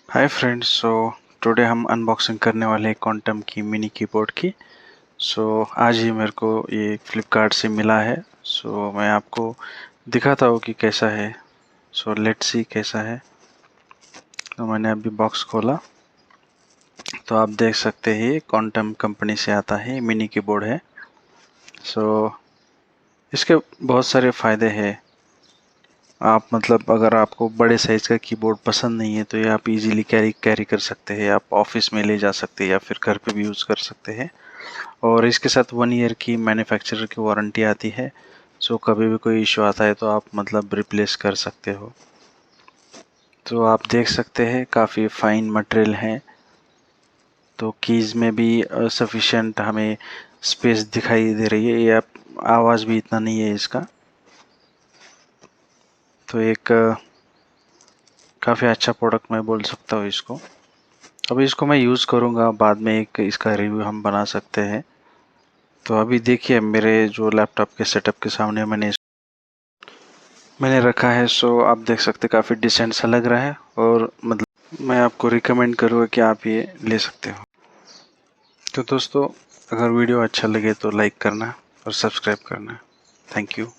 Hi friends, so today हम unboxing करने वाले हैं क्वांटम की मिनी कीबोर्ड की। आज ही मेरे को ये फ्लिपकार्ट से मिला है। मैं आपको दिखाता हूँ कि कैसा है। लेट्स सी कैसा है। तो मैंने अभी बॉक्स खोला तो आप देख सकते हैं क्वांटम कंपनी से आता है, मिनी कीबोर्ड है। इसके बहुत सारे फ़ायदे हैं। आप मतलब अगर आपको बड़े साइज़ का कीबोर्ड पसंद नहीं है तो ये आप इजीली कैरी कर सकते हैं। आप ऑफिस में ले जा सकते हैं या फिर घर पे भी यूज़ कर सकते हैं। और इसके साथ 1 ईयर की मैन्युफैक्चरर की वारंटी आती है। कभी भी कोई इशू आता है तो आप मतलब रिप्लेस कर सकते हो। तो आप देख सकते हैं काफ़ी फाइन मटेरियल है। तो कीज़ में भी सफिशिएंट हमें स्पेस दिखाई दे रही है। ये आप आवाज़ भी इतना नहीं है इसका। तो एक काफ़ी अच्छा प्रोडक्ट मैं बोल सकता हूँ इसको। अभी इसको मैं यूज़ करूँगा, बाद में एक इसका रिव्यू हम बना सकते हैं। तो अभी देखिए मेरे जो लैपटॉप के सेटअप के सामने मैंने रखा है। आप देख सकते काफ़ी डिसेंट सा लग रहा है और मतलब मैं आपको रिकमेंड करूँगा कि आप ये ले सकते हो। तो दोस्तों, अगर वीडियो अच्छा लगे तो लाइक करना और सब्सक्राइब करना। Thank you.